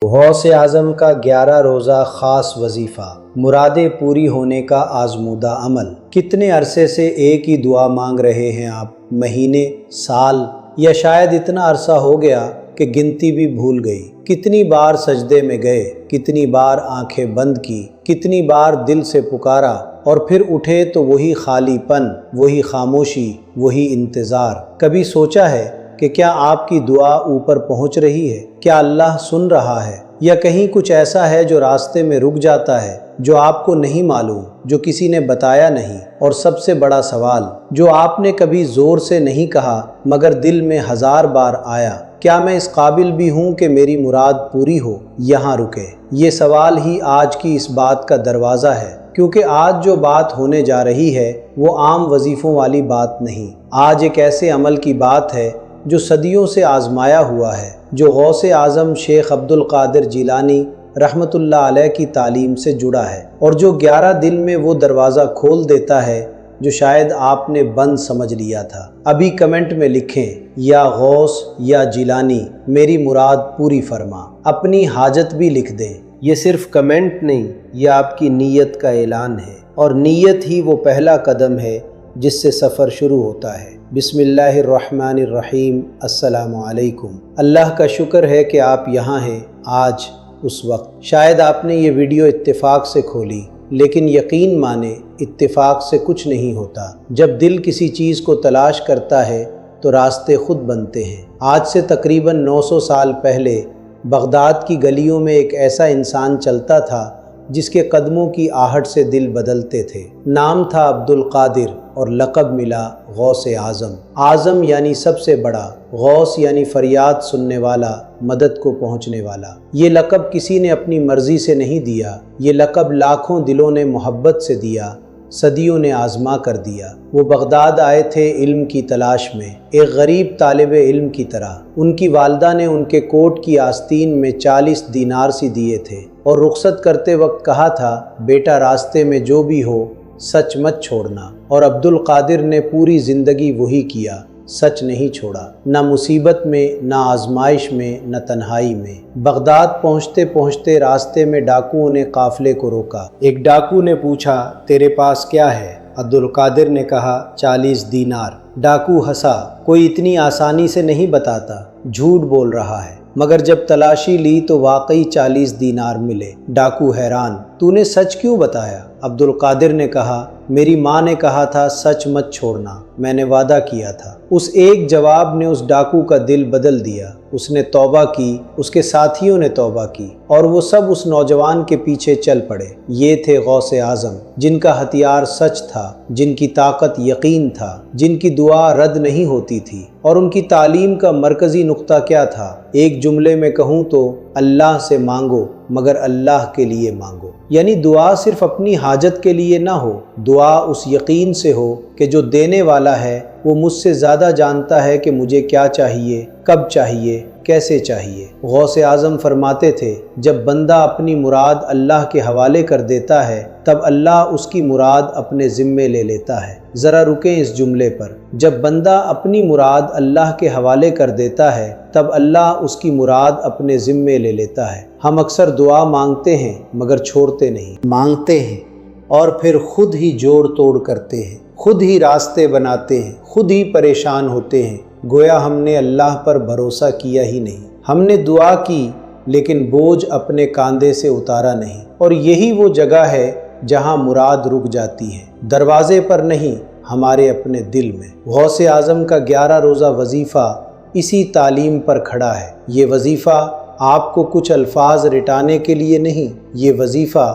غوث اعظم کا 11 روزہ خاص وظیفہ، مرادیں پوری ہونے کا آزمودہ عمل۔ کتنے عرصے سے ایک ہی دعا مانگ رہے ہیں آپ؟ مہینے، سال، یا شاید اتنا عرصہ ہو گیا کہ گنتی بھی بھول گئی۔ کتنی بار سجدے میں گئے، کتنی بار آنکھیں بند کی، کتنی بار دل سے پکارا، اور پھر اٹھے تو وہی خالی پن، وہی خاموشی، وہی انتظار۔ کبھی سوچا ہے کہ کیا آپ کی دعا اوپر پہنچ رہی ہے؟ کیا اللہ سن رہا ہے؟ یا کہیں کچھ ایسا ہے جو راستے میں رک جاتا ہے، جو آپ کو نہیں معلوم، جو کسی نے بتایا نہیں؟ اور سب سے بڑا سوال جو آپ نے کبھی زور سے نہیں کہا مگر دل میں 1000 بار آیا، کیا میں اس قابل بھی ہوں کہ میری مراد پوری ہو؟ یہاں رکے۔ یہ سوال ہی آج کی اس بات کا دروازہ ہے، کیونکہ آج جو بات ہونے جا رہی ہے وہ عام وظیفوں والی بات نہیں۔ آج ایک ایسے عمل کی بات ہے جو صدیوں سے آزمایا ہوا ہے، جو غوث اعظم شیخ عبد القادر جیلانی رحمۃ اللہ علیہ کی تعلیم سے جڑا ہے، اور جو 11 دن میں وہ دروازہ کھول دیتا ہے جو شاید آپ نے بند سمجھ لیا تھا۔ ابھی کمنٹ میں لکھیں، یا غوث یا جیلانی میری مراد پوری فرما۔ اپنی حاجت بھی لکھ دیں۔ یہ صرف کمنٹ نہیں، یہ آپ کی نیت کا اعلان ہے، اور نیت ہی وہ پہلا قدم ہے جس سے سفر شروع ہوتا ہے۔ بسم اللہ الرحمن الرحیم۔ السلام علیکم۔ اللہ کا شکر ہے کہ آپ یہاں ہیں آج، اس وقت۔ شاید آپ نے یہ ویڈیو اتفاق سے کھولی، لیکن یقین مانیں اتفاق سے کچھ نہیں ہوتا۔ جب دل کسی چیز کو تلاش کرتا ہے تو راستے خود بنتے ہیں۔ آج سے تقریباً 900 سال پہلے بغداد کی گلیوں میں ایک ایسا انسان چلتا تھا جس کے قدموں کی آہٹ سے دل بدلتے تھے۔ نام تھا عبد القادر، اور لقب ملا غوث اعظم۔ اعظم یعنی سب سے بڑا، غوث یعنی فریاد سننے والا، مدد کو پہنچنے والا۔ یہ لقب کسی نے اپنی مرضی سے نہیں دیا، یہ لقب لاکھوں دلوں نے محبت سے دیا، صدیوں نے آزما کر دیا۔ وہ بغداد آئے تھے علم کی تلاش میں، ایک غریب طالب علم کی طرح۔ ان کی والدہ نے ان کے کوٹ کی آستین میں 40 دینار سی دیے تھے، اور رخصت کرتے وقت کہا تھا، بیٹا راستے میں جو بھی ہو سچ مت چھوڑنا۔ اور عبد القادر نے پوری زندگی وہی کیا، سچ نہیں چھوڑا، نہ مصیبت میں، نہ آزمائش میں، نہ تنہائی میں۔ بغداد پہنچتے پہنچتے راستے میں ڈاکوؤں نے قافلے کو روکا۔ ایک ڈاکو نے پوچھا، تیرے پاس کیا ہے؟ عبد القادر نے کہا، 40 دینار۔ ڈاکو ہنسا، کوئی اتنی آسانی سے نہیں بتاتا، جھوٹ بول رہا ہے۔ مگر جب تلاشی لی تو واقعی 40 دینار ملے۔ ڈاکو حیران، تو نے سچ کیوں بتایا؟ عبد القادر نے کہا، میری ماں نے کہا تھا سچ مت چھوڑنا، میں نے وعدہ کیا تھا۔ اس ایک جواب نے اس ڈاکو کا دل بدل دیا۔ اس نے توبہ کی، اس کے ساتھیوں نے توبہ کی، اور وہ سب اس نوجوان کے پیچھے چل پڑے۔ یہ تھے غوث اعظم، جن کا ہتھیار سچ تھا، جن کی طاقت یقین تھا، جن کی دعا رد نہیں ہوتی تھی۔ اور ان کی تعلیم کا مرکزی نقطہ کیا تھا؟ ایک جملے میں کہوں تو، اللہ سے مانگو مگر اللہ کے لیے مانگو۔ یعنی دعا صرف اپنی حاجت کے لیے نہ ہو، دعا اس یقین سے ہو کہ جو دینے والا ہے وہ مجھ سے زیادہ جانتا ہے کہ مجھے کیا چاہیے، کب چاہیے، کیسے چاہیے۔ غوث اعظم فرماتے تھے، جب بندہ اپنی مراد اللہ کے حوالے کر دیتا ہے تب اللہ اس کی مراد اپنے ذمے لے لیتا ہے۔ ذرا رکیں اس جملے پر۔ جب بندہ اپنی مراد اللہ کے حوالے کر دیتا ہے تب اللہ اس کی مراد اپنے ذمے لے لیتا ہے۔ ہم اکثر دعا مانگتے ہیں مگر چھوڑتے نہیں، مانگتے ہیں اور پھر خود ہی جوڑ توڑ کرتے ہیں، خود ہی راستے بناتے ہیں، خود ہی پریشان ہوتے ہیں، گویا ہم نے اللہ پر بھروسہ کیا ہی نہیں۔ ہم نے دعا کی لیکن بوجھ اپنے کاندھے سے اتارا نہیں، اور یہی وہ جگہ ہے جہاں مراد رک جاتی ہے، دروازے پر نہیں، ہمارے اپنے دل میں۔ غوث اعظم کا 11 روزہ وظیفہ اسی تعلیم پر کھڑا ہے۔ یہ وظیفہ آپ کو کچھ الفاظ رٹانے کے لیے نہیں، یہ وظیفہ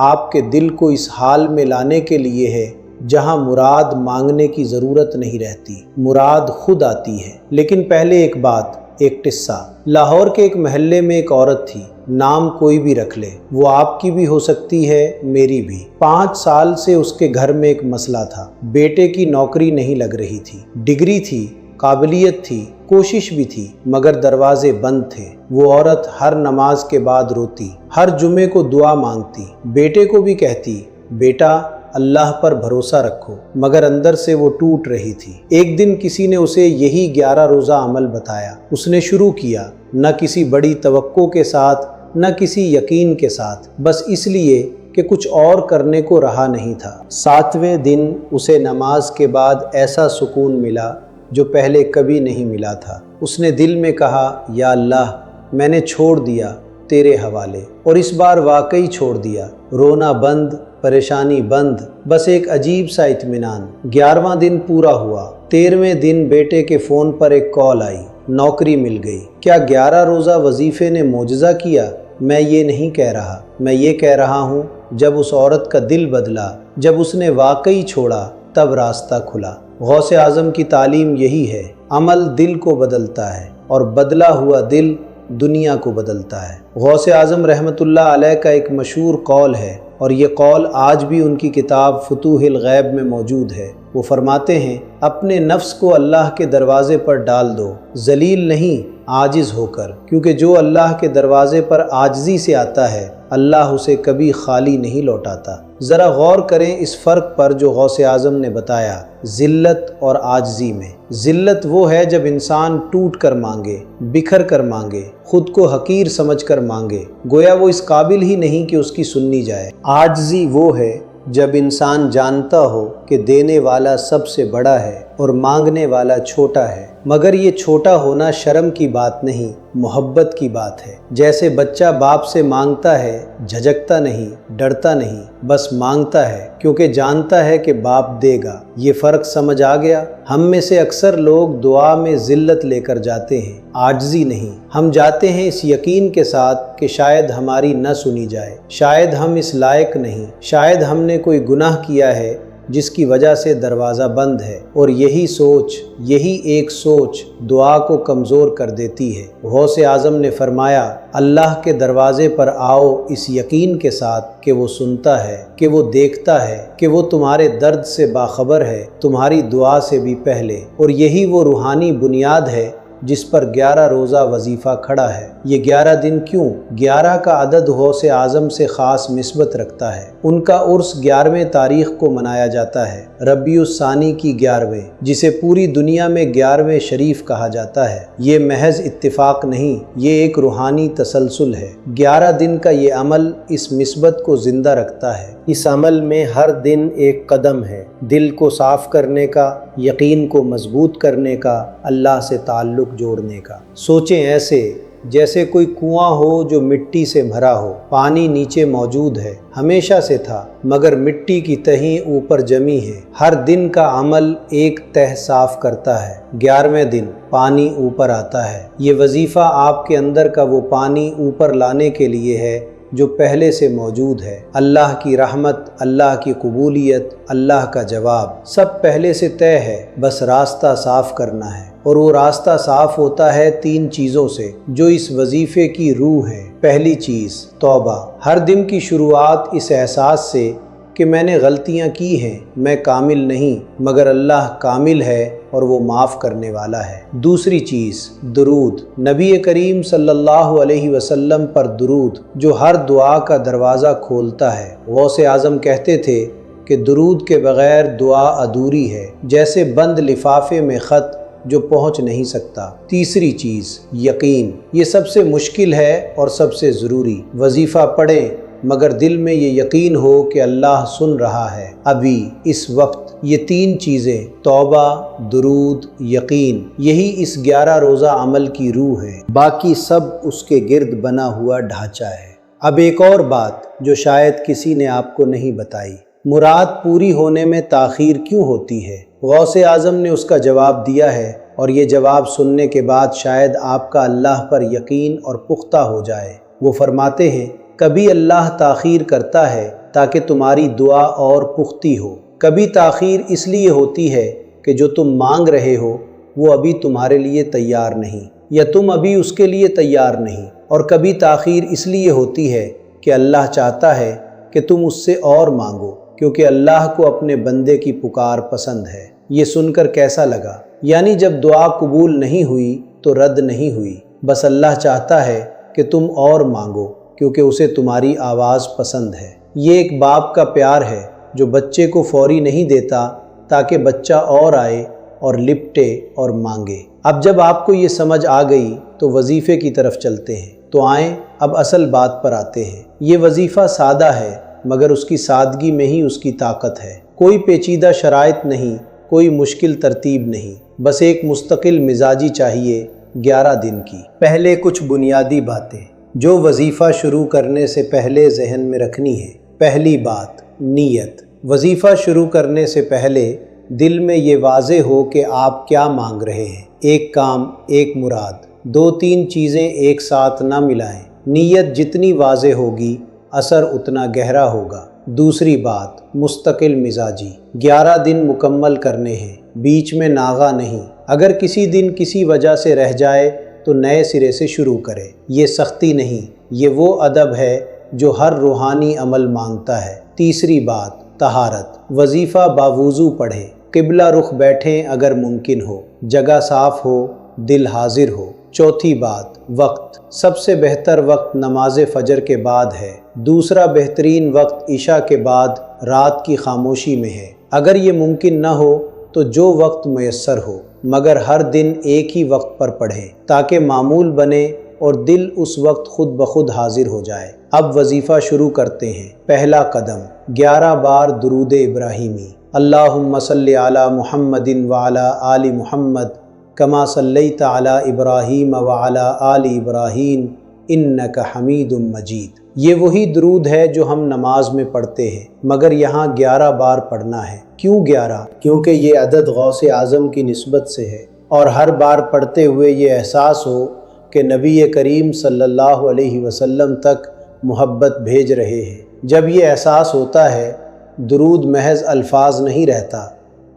آپ کے دل کو اس حال میں لانے کے لیے ہے جہاں مراد مانگنے کی ضرورت نہیں رہتی، مراد خود آتی ہے۔ لیکن پہلے ایک بات، ایک قصہ۔ لاہور کے ایک محلے میں ایک عورت تھی، نام کوئی بھی رکھ لے، وہ آپ کی بھی ہو سکتی ہے، میری بھی۔ 5 سال سے اس کے گھر میں ایک مسئلہ تھا، بیٹے کی نوکری نہیں لگ رہی تھی، ڈگری تھی، قابلیت تھی، کوشش بھی تھی، مگر دروازے بند تھے۔ وہ عورت ہر نماز کے بعد روتی، ہر جمعے کو دعا مانگتی، بیٹے کو بھی کہتی، بیٹا اللہ پر بھروسہ رکھو، مگر اندر سے وہ ٹوٹ رہی تھی۔ ایک دن کسی نے اسے یہی 11 روزہ عمل بتایا۔ اس نے شروع کیا، نہ کسی بڑی توقع کے ساتھ، نہ کسی یقین کے ساتھ، بس اس لیے کہ کچھ اور کرنے کو رہا نہیں تھا۔ 7ویں دن اسے نماز کے بعد ایسا سکون ملا جو پہلے کبھی نہیں ملا تھا۔ اس نے دل میں کہا، یا اللہ، میں نے چھوڑ دیا تیرے حوالے، اور اس بار واقعی چھوڑ دیا۔ رونا بند، پریشانی بند، بس ایک عجیب سا اطمینان۔ 11واں دن پورا ہوا۔ 13ویں دن بیٹے کے فون پر ایک کال آئی، نوکری مل گئی۔ کیا 11 روزہ وظیفے نے معجزہ کیا؟ میں یہ نہیں کہہ رہا، میں یہ کہہ رہا ہوں جب اس عورت کا دل بدلا، جب اس نے واقعی چھوڑا، تب راستہ کھلا۔ غوث اعظم کی تعلیم یہی ہے، عمل دل کو بدلتا ہے اور بدلا ہوا دل دنیا کو بدلتا ہے۔ غوث اعظم رحمۃ اللہ علیہ کا ایک مشہور قول ہے، اور یہ قول آج بھی ان کی کتاب فتوح الغیب میں موجود ہے۔ وہ فرماتے ہیں، اپنے نفس کو اللہ کے دروازے پر ڈال دو، ذلیل نہیں، عاجز ہو کر، کیونکہ جو اللہ کے دروازے پر عاجزی سے آتا ہے، اللہ اسے کبھی خالی نہیں لوٹاتا۔ ذرا غور کریں اس فرق پر جو غوث اعظم نے بتایا، ذلت اور عاجزی میں۔ ذلت وہ ہے جب انسان ٹوٹ کر مانگے، بکھر کر مانگے، خود کو حقیر سمجھ کر مانگے، گویا وہ اس قابل ہی نہیں کہ اس کی سنی جائے۔ عاجزی وہ ہے جب انسان جانتا ہو کہ دینے والا سب سے بڑا ہے اور مانگنے والا چھوٹا ہے، مگر یہ چھوٹا ہونا شرم کی بات نہیں، محبت کی بات ہے۔ جیسے بچہ باپ سے مانگتا ہے، جھجکتا نہیں، ڈرتا نہیں، بس مانگتا ہے کیونکہ جانتا ہے کہ باپ دے گا۔ یہ فرق سمجھ آ گیا؟ ہم میں سے اکثر لوگ دعا میں ذلت لے کر جاتے ہیں، عاجزی نہیں۔ ہم جاتے ہیں اس یقین کے ساتھ کہ شاید ہماری نہ سنی جائے، شاید ہم اس لائق نہیں، شاید ہم نے کوئی گناہ کیا ہے جس کی وجہ سے دروازہ بند ہے، اور یہی ایک سوچ دعا کو کمزور کر دیتی ہے۔ غوث اعظم نے فرمایا، اللہ کے دروازے پر آؤ اس یقین کے ساتھ کہ وہ سنتا ہے، کہ وہ دیکھتا ہے، کہ وہ تمہارے درد سے باخبر ہے، تمہاری دعا سے بھی پہلے، اور یہی وہ روحانی بنیاد ہے جس پر 11 روزہ وظیفہ کھڑا ہے۔ یہ 11 دن کیوں؟ 11 کا عدد غوث اعظم سے خاص نسبت رکھتا ہے۔ ان کا عرس 11ویں تاریخ کو منایا جاتا ہے، ربیع الثانی کی 11ویں، جسے پوری دنیا میں 11ویں شریف کہا جاتا ہے۔ یہ محض اتفاق نہیں، یہ ایک روحانی تسلسل ہے۔ 11 دن کا یہ عمل اس نسبت کو زندہ رکھتا ہے۔ اس عمل میں ہر دن ایک قدم ہے، دل کو صاف کرنے کا، یقین کو مضبوط کرنے کا، اللہ سے تعلق جوڑنے کا۔ سوچیں ایسے جیسے کوئی کنواں ہو جو مٹی سے بھرا ہو، پانی نیچے موجود ہے، ہمیشہ سے تھا، مگر مٹی کی تہیں اوپر جمی ہے۔ ہر دن کا عمل ایک تہ صاف کرتا ہے، 11ویں دن پانی اوپر آتا ہے۔ یہ وظیفہ آپ کے اندر کا وہ پانی اوپر لانے کے لیے ہے جو پہلے سے موجود ہے۔ اللہ کی رحمت، اللہ کی قبولیت، اللہ کا جواب سب پہلے سے طے ہے، بس راستہ صاف کرنا ہے۔ اور وہ راستہ صاف ہوتا ہے 3 چیزوں سے جو اس وظیفے کی روح ہے۔ پہلی چیز توبہ، ہر دن کی شروعات اس احساس سے کہ میں نے غلطیاں کی ہیں، میں کامل نہیں، مگر اللہ کامل ہے اور وہ معاف کرنے والا ہے۔ دوسری چیز درود، نبی کریم صلی اللہ علیہ وسلم پر درود جو ہر دعا کا دروازہ کھولتا ہے۔ غوث اعظم کہتے تھے کہ درود کے بغیر دعا ادھوری ہے، جیسے بند لفافے میں خط جو پہنچ نہیں سکتا۔ تیسری چیز یقین، یہ سب سے مشکل ہے اور سب سے ضروری۔ وظیفہ پڑھیں مگر دل میں یہ یقین ہو کہ اللہ سن رہا ہے ابھی اس وقت۔ یہ 3 چیزیں توبہ، درود، یقین، یہی اس 11 روزہ عمل کی روح ہے، باقی سب اس کے گرد بنا ہوا ڈھانچہ ہے۔ اب ایک اور بات جو شاید کسی نے آپ کو نہیں بتائی، مراد پوری ہونے میں تاخیر کیوں ہوتی ہے؟ غوث اعظم نے اس کا جواب دیا ہے، اور یہ جواب سننے کے بعد شاید آپ کا اللہ پر یقین اور پختہ ہو جائے۔ وہ فرماتے ہیں، کبھی اللہ تاخیر کرتا ہے تاکہ تمہاری دعا اور پختی ہو، کبھی تاخیر اس لیے ہوتی ہے کہ جو تم مانگ رہے ہو وہ ابھی تمہارے لیے تیار نہیں، یا تم ابھی اس کے لیے تیار نہیں، اور کبھی تاخیر اس لیے ہوتی ہے کہ اللہ چاہتا ہے کہ تم اس سے اور مانگو، کیونکہ اللہ کو اپنے بندے کی پکار پسند ہے۔ یہ سن کر کیسا لگا؟ یعنی جب دعا قبول نہیں ہوئی تو رد نہیں ہوئی، بس اللہ چاہتا ہے کہ تم اور مانگو کیونکہ اسے تمہاری آواز پسند ہے۔ یہ ایک باپ کا پیار ہے جو بچے کو فوری نہیں دیتا تاکہ بچہ اور آئے اور لپٹے اور مانگے۔ اب جب آپ کو یہ سمجھ آ گئی تو وظیفے کی طرف چلتے ہیں۔ تو آئیں اب اصل بات پر آتے ہیں۔ یہ وظیفہ سادہ ہے مگر اس کی سادگی میں ہی اس کی طاقت ہے۔ کوئی پیچیدہ شرائط نہیں، کوئی مشکل ترتیب نہیں، بس ایک مستقل مزاجی چاہیے 11 دن کی۔ پہلے کچھ بنیادی باتیں جو وظیفہ شروع کرنے سے پہلے ذہن میں رکھنی ہے۔ پہلی بات، نیت۔ وظیفہ شروع کرنے سے پہلے دل میں یہ واضح ہو کہ آپ کیا مانگ رہے ہیں۔ ایک کام، ایک مراد، 2-3 چیزیں ایک ساتھ نہ ملائیں۔ نیت جتنی واضح ہوگی اثر اتنا گہرا ہوگا۔ دوسری بات، مستقل مزاجی۔ 11 دن مکمل کرنے ہیں، بیچ میں ناغہ نہیں۔ اگر کسی دن کسی وجہ سے رہ جائے تو نئے سرے سے شروع کرے۔ یہ سختی نہیں، یہ وہ ادب ہے جو ہر روحانی عمل مانگتا ہے۔ تیسری بات، طہارت۔ وظیفہ باوضو پڑھیں، قبلہ رخ بیٹھیں اگر ممکن ہو، جگہ صاف ہو، دل حاضر ہو۔ چوتھی بات، وقت۔ سب سے بہتر وقت نماز فجر کے بعد ہے۔ دوسرا بہترین وقت عشاء کے بعد رات کی خاموشی میں ہے۔ اگر یہ ممکن نہ ہو تو جو وقت میسر ہو، مگر ہر دن ایک ہی وقت پر پڑھیں تاکہ معمول بنے اور دل اس وقت خود بخود حاضر ہو جائے۔ اب وظیفہ شروع کرتے ہیں۔ پہلا قدم، 11 بار درود ابراہیمی۔ اللہم صلی علی محمد وعلی آل محمد کما صلیت علی ابراہیم وعلی آل ابراہیم انک حمید مجید۔ یہ وہی درود ہے جو ہم نماز میں پڑھتے ہیں، مگر یہاں 11 بار پڑھنا ہے۔ کیوں 11؟ کیونکہ یہ عدد غوث اعظم کی نسبت سے ہے، اور ہر بار پڑھتے ہوئے یہ احساس ہو کہ نبی کریم صلی اللہ علیہ وسلم تک محبت بھیج رہے ہیں۔ جب یہ احساس ہوتا ہے، درود محض الفاظ نہیں رہتا،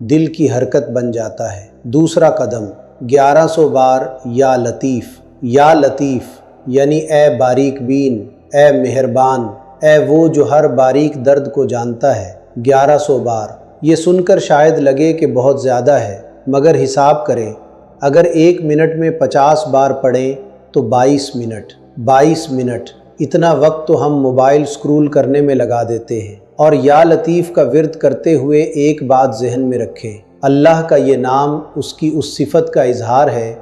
دل کی حرکت بن جاتا ہے۔ دوسرا قدم، 1100 بار یا لطیف۔ یا لطیف یعنی اے باریک بین، اے مہربان، اے وہ جو ہر باریک درد کو جانتا ہے۔ 1100 بار۔ یہ سن کر شاید لگے کہ بہت زیادہ ہے، مگر حساب کریں، اگر 1 منٹ میں 50 بار پڑھیں تو 22 منٹ۔ 22 منٹ، اتنا وقت تو ہم موبائل سکرول کرنے میں لگا دیتے ہیں۔ اور یا لطیف کا ورد کرتے ہوئے ایک بات ذہن میں رکھیں، اللہ کا یہ نام اس کی اس صفت کا اظہار ہے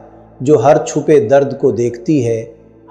جو ہر چھپے درد کو دیکھتی ہے،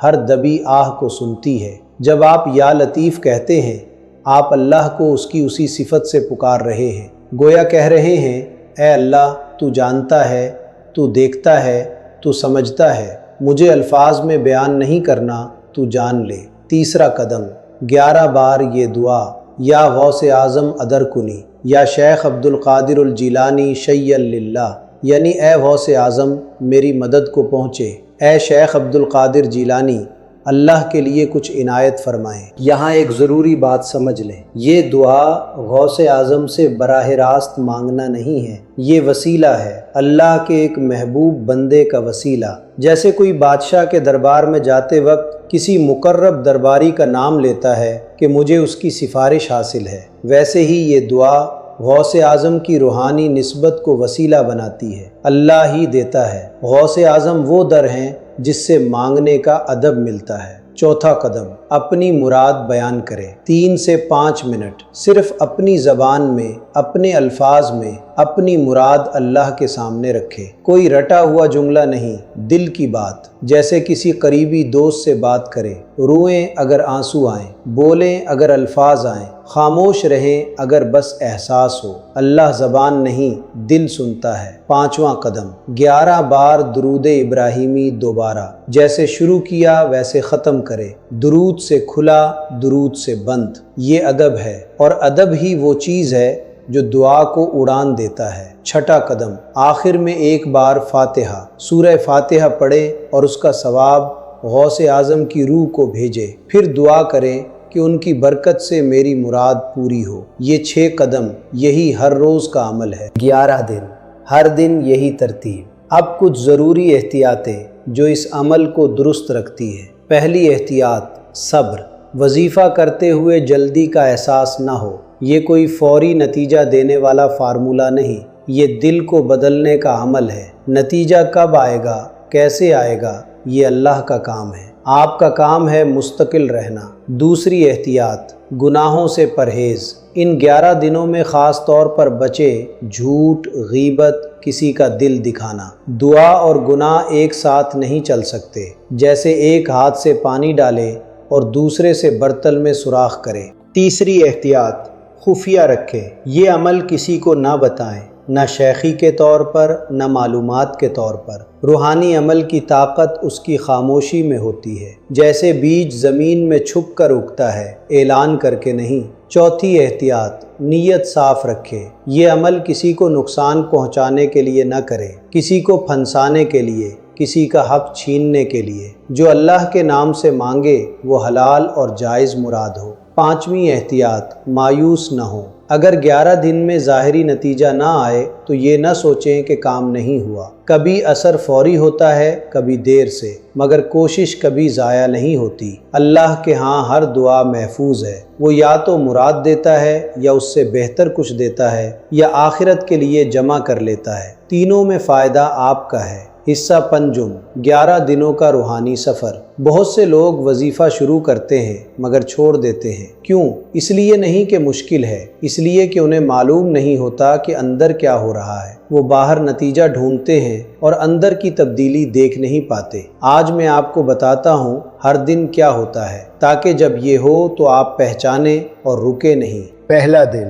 ہر دبی آہ کو سنتی ہے۔ جب آپ یا لطیف کہتے ہیں، آپ اللہ کو اس کی اسی صفت سے پکار رہے ہیں، گویا کہہ رہے ہیں، اے اللہ تو جانتا ہے، تو دیکھتا ہے، تو سمجھتا ہے، مجھے الفاظ میں بیان نہیں کرنا، تو جان لے۔ تیسرا قدم، 11 بار یہ دعا، یا غوث اعظم ادر کنی، یا شیخ عبد القادر الجیلانی شیئا للہ، یعنی اے غوث اعظم میری مدد کو پہنچے، اے شیخ عبد القادر جیلانی اللہ کے لیے کچھ عنایت فرمائیں۔ یہاں ایک ضروری بات سمجھ لیں، یہ دعا غوث اعظم سے براہ راست مانگنا نہیں ہے، یہ وسیلہ ہے، اللہ کے ایک محبوب بندے کا وسیلہ۔ جیسے کوئی بادشاہ کے دربار میں جاتے وقت کسی مقرب درباری کا نام لیتا ہے کہ مجھے اس کی سفارش حاصل ہے، ویسے ہی یہ دعا غوث اعظم کی روحانی نسبت کو وسیلہ بناتی ہے۔ اللہ ہی دیتا ہے، غوث اعظم وہ در ہیں جس سے مانگنے کا ادب ملتا ہے۔ چوتھا قدم، اپنی مراد بیان کریں۔ 3 سے 5 منٹ صرف اپنی زبان میں، اپنے الفاظ میں اپنی مراد اللہ کے سامنے رکھیں۔ کوئی رٹا ہوا جملہ نہیں، دل کی بات، جیسے کسی قریبی دوست سے بات کریں۔ روئیں اگر آنسو آئیں، بولیں اگر الفاظ آئیں، خاموش رہیں اگر بس احساس ہو۔ اللہ زبان نہیں، دل سنتا ہے۔ پانچواں قدم، 11 بار درود ابراہیمی دوبارہ، جیسے شروع کیا ویسے ختم کرے، درود سے کھلا، درود سے بند۔ یہ ادب ہے، اور ادب ہی وہ چیز ہے جو دعا کو اڑان دیتا ہے۔ چھٹا قدم، آخر میں ایک بار فاتحہ، سورہ فاتحہ پڑھے اور اس کا ثواب غوث اعظم کی روح کو بھیجے، پھر دعا کریں کہ ان کی برکت سے میری مراد پوری ہو۔ یہ 6 قدم، یہی ہر روز کا عمل ہے۔ 11 دن، ہر دن یہی ترتیب۔ اب کچھ ضروری احتیاطیں جو اس عمل کو درست رکھتی ہے۔ پہلی احتیاط، صبر۔ وظیفہ کرتے ہوئے جلدی کا احساس نہ ہو، یہ کوئی فوری نتیجہ دینے والا فارمولہ نہیں، یہ دل کو بدلنے کا عمل ہے۔ نتیجہ کب آئے گا، کیسے آئے گا، یہ اللہ کا کام ہے، آپ کا کام ہے مستقل رہنا۔ دوسری احتیاط، گناہوں سے پرہیز۔ ان 11 دنوں میں خاص طور پر بچے جھوٹ، غیبت کسی کا دل دکھانا۔ دعا اور گناہ ایک ساتھ نہیں چل سکتے، جیسے ایک ہاتھ سے پانی ڈالے اور دوسرے سے برتن میں سوراخ کرے۔ تیسری احتیاط، خفیہ رکھیں۔ یہ عمل کسی کو نہ بتائیں، نہ شیخی کے طور پر، نہ معلومات کے طور پر۔ روحانی عمل کی طاقت اس کی خاموشی میں ہوتی ہے، جیسے بیج زمین میں چھپ کر اگتا ہے، اعلان کر کے نہیں۔ چوتھی احتیاط، نیت صاف رکھے۔ یہ عمل کسی کو نقصان پہنچانے کے لیے نہ کرے، کسی کو پھنسانے کے لیے، کسی کا حق چھیننے کے لیے۔ جو اللہ کے نام سے مانگے وہ حلال اور جائز مراد ہو۔ پانچویں احتیاط، مایوس نہ ہو۔ اگر 11 دن میں ظاہری نتیجہ نہ آئے تو یہ نہ سوچیں کہ کام نہیں ہوا۔ کبھی اثر فوری ہوتا ہے، کبھی دیر سے، مگر کوشش کبھی ضائع نہیں ہوتی۔ اللہ کے ہاں ہر دعا محفوظ ہے۔ وہ یا تو مراد دیتا ہے، یا اس سے بہتر کچھ دیتا ہے، یا آخرت کے لیے جمع کر لیتا ہے۔ تینوں میں فائدہ آپ کا ہے۔ حصہ پنجم، 11 دنوں کا روحانی سفر۔ بہت سے لوگ وظیفہ شروع کرتے ہیں مگر چھوڑ دیتے ہیں۔ کیوں؟ اس لیے نہیں کہ مشکل ہے، اس لیے کہ انہیں معلوم نہیں ہوتا کہ اندر کیا ہو رہا ہے۔ وہ باہر نتیجہ ڈھونڈتے ہیں اور اندر کی تبدیلی دیکھ نہیں پاتے۔ آج میں آپ کو بتاتا ہوں ہر دن کیا ہوتا ہے، تاکہ جب یہ ہو تو آپ پہچانیں اور رکے نہیں۔ پہلا دن،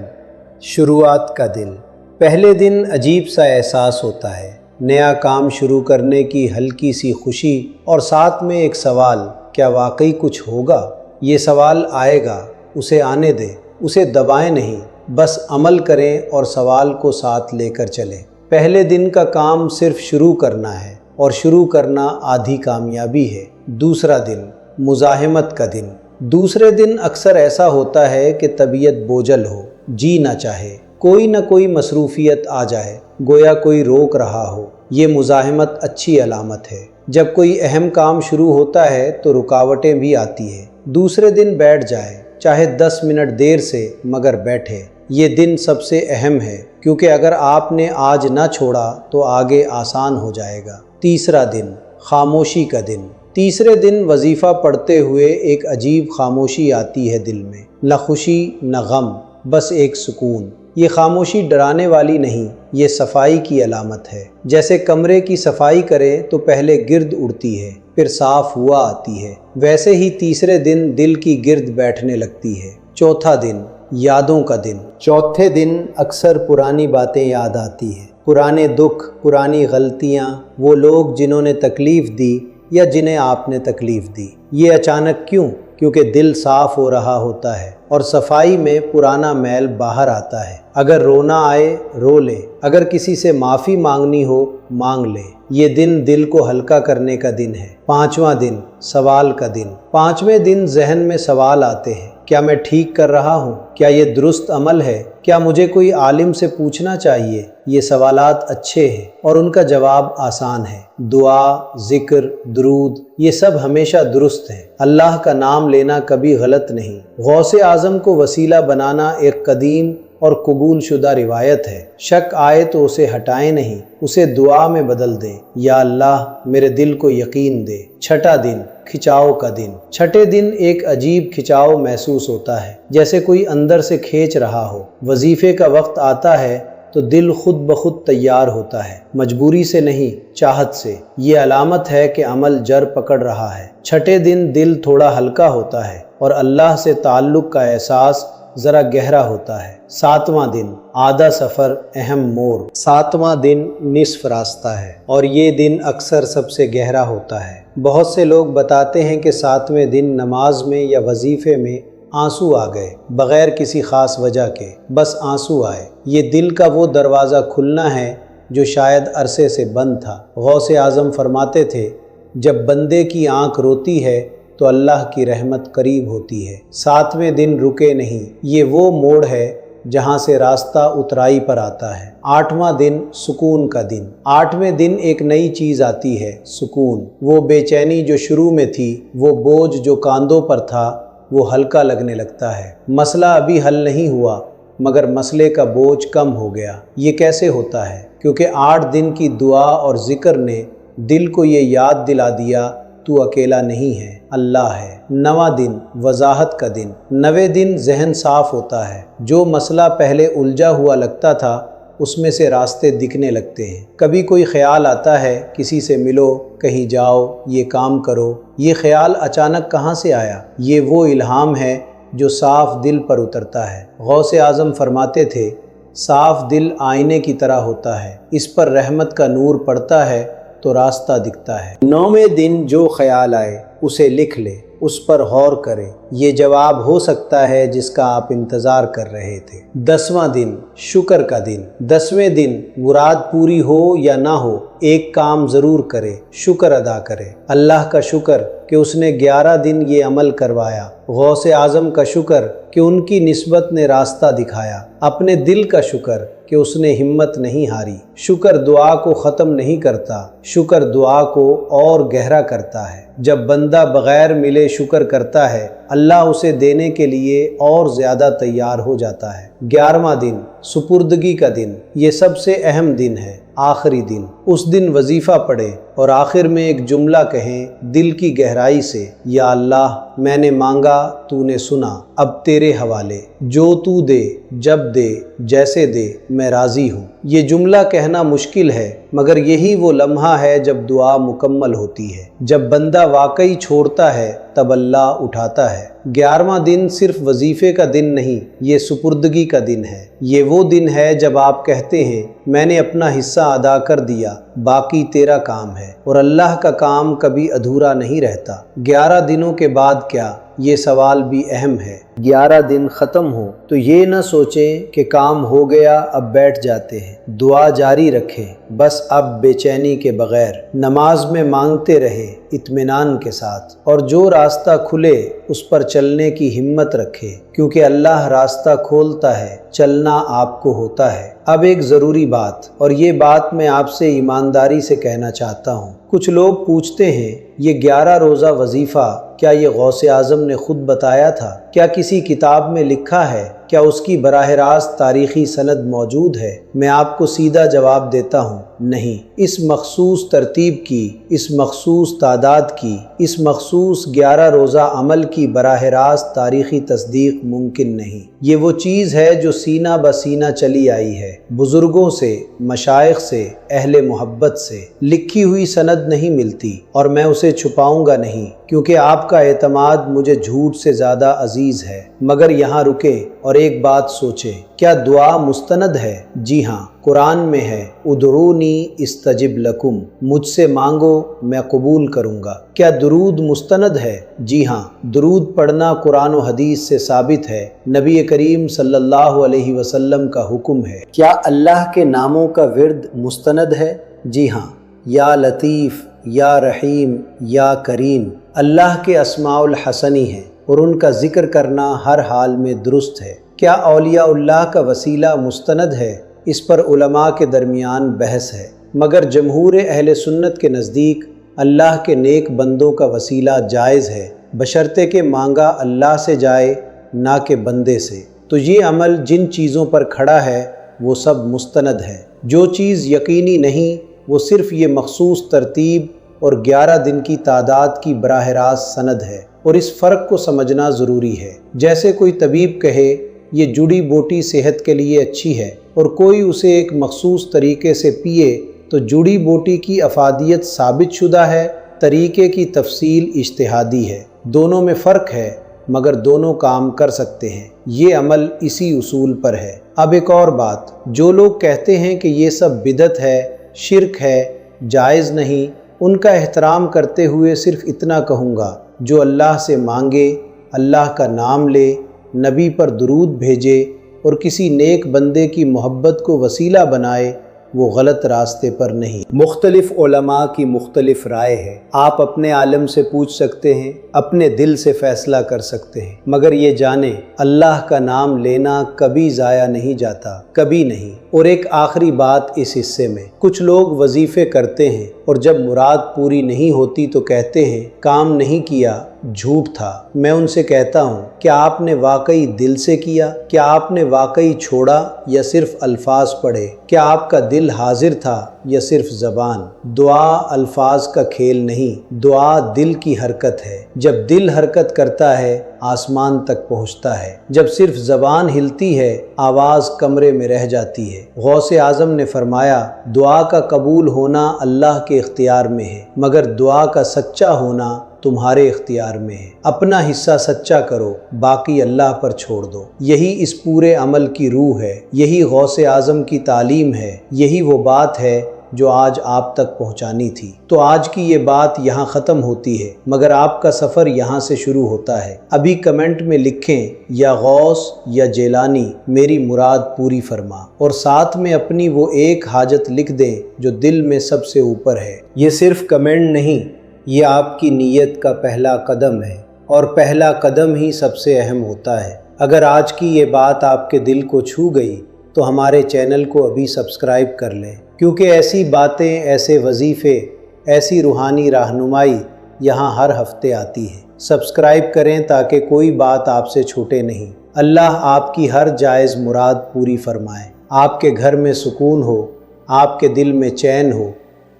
شروعات کا دن۔ پہلے دن عجیب سا احساس ہوتا ہے، نیا کام شروع کرنے کی ہلکی سی خوشی، اور ساتھ میں ایک سوال، کیا واقعی کچھ ہوگا؟ یہ سوال آئے گا، اسے آنے دیں، اسے دبائیں نہیں، بس عمل کریں اور سوال کو ساتھ لے کر چلیں۔ پہلے دن کا کام صرف شروع کرنا ہے، اور شروع کرنا آدھی کامیابی ہے۔ دوسرا دن، مزاحمت کا دن۔ دوسرے دن اکثر ایسا ہوتا ہے کہ طبیعت بوجھل ہو، جی نہ چاہے، کوئی نہ کوئی مصروفیت آ جائے، گویا کوئی روک رہا ہو۔ یہ مزاحمت اچھی علامت ہے۔ جب کوئی اہم کام شروع ہوتا ہے تو رکاوٹیں بھی آتی ہیں۔ دوسرے دن بیٹھ جائے، چاہے 10 منٹ دیر سے، مگر بیٹھے۔ یہ دن سب سے اہم ہے، کیونکہ اگر آپ نے آج نہ چھوڑا تو آگے آسان ہو جائے گا۔ تیسرا دن، خاموشی کا دن۔ تیسرے دن وظیفہ پڑھتے ہوئے ایک عجیب خاموشی آتی ہے دل میں، نہ خوشی نہ غم، بس ایک سکون۔ یہ خاموشی ڈرانے والی نہیں، یہ صفائی کی علامت ہے۔ جیسے کمرے کی صفائی کریں تو پہلے گرد اڑتی ہے، پھر صاف ہوا آتی ہے، ویسے ہی تیسرے دن دل کی گرد بیٹھنے لگتی ہے۔ چوتھا دن، یادوں کا دن۔ چوتھے دن اکثر پرانی باتیں یاد آتی ہیں، پرانے دکھ، پرانی غلطیاں، وہ لوگ جنہوں نے تکلیف دی یا جنہیں آپ نے تکلیف دی۔ یہ اچانک کیوں؟ کیونکہ دل صاف ہو رہا ہوتا ہے، اور صفائی میں پرانا میل باہر آتا ہے۔ اگر رونا آئے، رو لے، اگر کسی سے معافی مانگنی ہو، مانگ لے۔ یہ دن دل کو ہلکا کرنے کا دن ہے۔ پانچواں دن، سوال کا دن۔ پانچویں دن ذہن میں سوال آتے ہیں، کیا میں ٹھیک کر رہا ہوں؟ کیا یہ درست عمل ہے؟ کیا مجھے کوئی عالم سے پوچھنا چاہیے؟ یہ سوالات اچھے ہیں اور ان کا جواب آسان ہے۔ دعا، ذکر، درود، یہ سب ہمیشہ درست ہیں۔ اللہ کا نام لینا کبھی غلط نہیں۔ غوث اعظم کو وسیلہ بنانا ایک قدیم اور قبول شدہ روایت ہے۔ شک آئے تو اسے ہٹائیں نہیں، اسے دعا میں بدل دیں، یا اللہ میرے دل کو یقین دے۔ چھٹا دن، کھچاؤ کا دن۔ چھٹے دن ایک عجیب کھچاؤ محسوس ہوتا ہے، جیسے کوئی اندر سے کھینچ رہا ہو۔ وظیفے کا وقت آتا ہے تو دل خود بخود تیار ہوتا ہے، مجبوری سے نہیں، چاہت سے۔ یہ علامت ہے کہ عمل جڑ پکڑ رہا ہے۔ چھٹے دن دل تھوڑا ہلکا ہوتا ہے اور اللہ سے تعلق کا احساس ذرا گہرا ہوتا ہے۔ ساتواں دن، آدھا سفر، اہم موڑ۔ ساتواں دن نصف راستہ ہے، اور یہ دن اکثر سب سے گہرا ہوتا ہے۔ بہت سے لوگ بتاتے ہیں کہ ساتویں دن نماز میں یا وظیفے میں آنسو آ گئے، بغیر کسی خاص وجہ کے، بس آنسو آئے۔ یہ دل کا وہ دروازہ کھلنا ہے جو شاید عرصے سے بند تھا۔ غوث اعظم فرماتے تھے، جب بندے کی آنکھ روتی ہے تو اللہ کی رحمت قریب ہوتی ہے۔ ساتویں دن رکے نہیں، یہ وہ موڑ ہے جہاں سے راستہ اترائی پر آتا ہے۔ آٹھواں دن، سکون کا دن۔ آٹھویں دن ایک نئی چیز آتی ہے، سکون۔ وہ بے چینی جو شروع میں تھی، وہ بوجھ جو کاندھوں پر تھا، وہ ہلکا لگنے لگتا ہے۔ مسئلہ ابھی حل نہیں ہوا، مگر مسئلے کا بوجھ کم ہو گیا۔ یہ کیسے ہوتا ہے؟ کیونکہ 8 دن کی دعا اور ذکر نے دل کو یہ یاد دلا دیا، تو اکیلا نہیں ہے، اللہ ہے۔ 9واں دن، وضاحت کا دن۔ 9ویں دن ذہن صاف ہوتا ہے۔ جو مسئلہ پہلے الجھا ہوا لگتا تھا، اس میں سے راستے دکھنے لگتے ہیں۔ کبھی کوئی خیال آتا ہے کسی سے ملو، کہیں جاؤ، یہ کام کرو۔ یہ خیال اچانک کہاں سے آیا؟ یہ وہ الہام ہے جو صاف دل پر اترتا ہے۔ غوث اعظم فرماتے تھے، صاف دل آئینے کی طرح ہوتا ہے، اس پر رحمت کا نور پڑتا ہے تو راستہ دکھتا ہے۔ 9ویں دن جو خیال آئے اسے لکھ لے، اس پر غور کرے، یہ جواب ہو سکتا ہے جس کا آپ انتظار کر رہے تھے۔ 10واں دن شکر کا دن۔ 10ویں دن مراد پوری ہو یا نہ ہو، ایک کام ضرور کرے، شکر ادا کرے۔ اللہ کا شکر کہ اس نے 11 دن یہ عمل کروایا۔ غوث اعظم کا شکر کہ ان کی نسبت نے راستہ دکھایا۔ اپنے دل کا شکر کہ اس نے ہمت نہیں ہاری۔ شکر دعا کو ختم نہیں کرتا، شکر دعا کو اور گہرا کرتا ہے۔ جب بندہ بغیر ملے شکر کرتا ہے، اللہ اسے دینے کے لیے اور زیادہ تیار ہو جاتا ہے۔ 11واں دن سپردگی کا دن۔ یہ سب سے اہم دن ہے، آخری دن۔ اس دن وظیفہ پڑھیں اور آخر میں ایک جملہ کہیں دل کی گہرائی سے، یا اللہ میں نے مانگا تو نے سنا، اب تیرے حوالے، جو تو دے، جب دے، جیسے دے، میں راضی ہوں۔ یہ جملہ کہنا مشکل ہے، مگر یہی وہ لمحہ ہے جب دعا مکمل ہوتی ہے۔ جب بندہ واقعی چھوڑتا ہے تب اللہ اٹھاتا ہے۔ 11واں دن صرف وظیفے کا دن نہیں، یہ سپردگی کا دن ہے۔ یہ وہ دن ہے جب آپ کہتے ہیں میں نے اپنا حصہ ادا کر دیا، باقی تیرا کام ہے، اور اللہ کا کام کبھی ادھورا نہیں رہتا۔ 11 دنوں کے بعد کیا؟ یہ سوال بھی اہم ہے۔ 11 دن ختم ہو تو یہ نہ سوچیں کہ کام ہو گیا اب بیٹھ جاتے ہیں۔ دعا جاری رکھیں، بس اب بے چینی کے بغیر۔ نماز میں مانگتے رہے اطمینان کے ساتھ، اور جو راستہ کھلے اس پر چلنے کی ہمت رکھے، کیونکہ اللہ راستہ کھولتا ہے، چلنا آپ کو ہوتا ہے۔ اب ایک ضروری بات، اور یہ بات میں آپ سے ایمانداری سے کہنا چاہتا ہوں۔ کچھ لوگ پوچھتے ہیں یہ 11 روزہ وظیفہ کیا یہ غوث اعظم نے خود بتایا تھا؟ کیا کسی کتاب میں لکھا ہے؟ کیا اس کی براہ راست تاریخی سند موجود ہے؟ میں آپ کو سیدھا جواب دیتا ہوں، نہیں۔ اس مخصوص ترتیب کی، اس مخصوص تعداد کی، اس مخصوص 11 روزہ عمل کی براہ راست تاریخی تصدیق ممکن نہیں۔ یہ وہ چیز ہے جو سینہ بہ سینہ چلی آئی ہے، بزرگوں سے، مشائخ سے، اہل محبت سے۔ لکھی ہوئی سند نہیں ملتی، اور میں اسے چھپاؤں گا نہیں، کیونکہ آپ کا اعتماد مجھے جھوٹ سے زیادہ عزیز ہے۔ مگر یہاں رکیں اور ایک بات سوچیں، کیا دعا مستند ہے؟ جی ہاں، قرآن میں ہے، ادعونی استجب لکم، مجھ سے مانگو میں قبول کروں گا۔ کیا درود مستند ہے؟ جی ہاں، درود پڑھنا قرآن و حدیث سے ثابت ہے، نبی کریم صلی اللہ علیہ وسلم کا حکم ہے۔ کیا اللہ کے ناموں کا ورد مستند ہے؟ جی ہاں، یا لطیف، یا رحیم، یا کریم اللہ کے اسماء الحسنی ہیں، اور ان کا ذکر کرنا ہر حال میں درست ہے۔ کیا اولیاء اللہ کا وسیلہ مستند ہے؟ اس پر علماء کے درمیان بحث ہے، مگر جمہور اہل سنت کے نزدیک اللہ کے نیک بندوں کا وسیلہ جائز ہے، بشرطے کہ مانگا اللہ سے جائے نہ کہ بندے سے۔ تو یہ عمل جن چیزوں پر کھڑا ہے وہ سب مستند ہے۔ جو چیز یقینی نہیں وہ صرف یہ مخصوص ترتیب اور 11 دن کی تعداد کی براہ راست سند ہے، اور اس فرق کو سمجھنا ضروری ہے۔ جیسے کوئی طبیب کہے یہ جڑی بوٹی صحت کے لیے اچھی ہے، اور کوئی اسے ایک مخصوص طریقے سے پیے، تو جڑی بوٹی کی افادیت ثابت شدہ ہے، طریقے کی تفصیل اجتہادی ہے۔ دونوں میں فرق ہے، مگر دونوں کام کر سکتے ہیں۔ یہ عمل اسی اصول پر ہے۔ اب ایک اور بات، جو لوگ کہتے ہیں کہ یہ سب بدعت ہے، شرک ہے، جائز نہیں، ان کا احترام کرتے ہوئے صرف اتنا کہوں گا، جو اللہ سے مانگے، اللہ کا نام لے، نبی پر درود بھیجے، اور کسی نیک بندے کی محبت کو وسیلہ بنائے، وہ غلط راستے پر نہیں۔ مختلف علماء کی مختلف رائے ہے، آپ اپنے عالم سے پوچھ سکتے ہیں، اپنے دل سے فیصلہ کر سکتے ہیں، مگر یہ جانیں اللہ کا نام لینا کبھی ضائع نہیں جاتا، کبھی نہیں۔ اور ایک آخری بات اس حصے میں، کچھ لوگ وظیفے کرتے ہیں اور جب مراد پوری نہیں ہوتی تو کہتے ہیں کام نہیں کیا، جھوٹ تھا۔ میں ان سے کہتا ہوں، کیا آپ نے واقعی دل سے کیا؟ کیا آپ نے واقعی چھوڑا یا صرف الفاظ پڑھے؟ کیا آپ کا دل حاضر تھا یا صرف زبان؟ دعا الفاظ کا کھیل نہیں، دعا دل کی حرکت ہے۔ جب دل حرکت کرتا ہے آسمان تک پہنچتا ہے، جب صرف زبان ہلتی ہے آواز کمرے میں رہ جاتی ہے۔ غوث اعظم نے فرمایا، دعا کا قبول ہونا اللہ کے اختیار میں ہے، مگر دعا کا سچا ہونا تمہارے اختیار میں ہے۔ اپنا حصہ سچا کرو، باقی اللہ پر چھوڑ دو۔ یہی اس پورے عمل کی روح ہے، یہی غوث اعظم کی تعلیم ہے، یہی وہ بات ہے جو آج آپ تک پہنچانی تھی۔ تو آج کی یہ بات یہاں ختم ہوتی ہے، مگر آپ کا سفر یہاں سے شروع ہوتا ہے۔ ابھی کمنٹ میں لکھیں یا غوث یا جیلانی میری مراد پوری فرما، اور ساتھ میں اپنی وہ ایک حاجت لکھ دیں جو دل میں سب سے اوپر ہے۔ یہ صرف کمنٹ نہیں، یہ آپ کی نیت کا پہلا قدم ہے، اور پہلا قدم ہی سب سے اہم ہوتا ہے۔ اگر آج کی یہ بات آپ کے دل کو چھو گئی تو ہمارے چینل کو ابھی سبسکرائب کر لیں، کیونکہ ایسی باتیں، ایسے وظیفے، ایسی روحانی رہنمائی یہاں ہر ہفتے آتی ہے۔ سبسکرائب کریں تاکہ کوئی بات آپ سے چھوٹے نہیں۔ اللہ آپ کی ہر جائز مراد پوری فرمائے، آپ کے گھر میں سکون ہو، آپ کے دل میں چین ہو،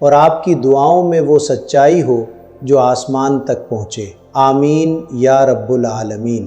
اور آپ کی دعاؤں میں وہ سچائی ہو جو آسمان تک پہنچے۔ آمین یا رب العالمین۔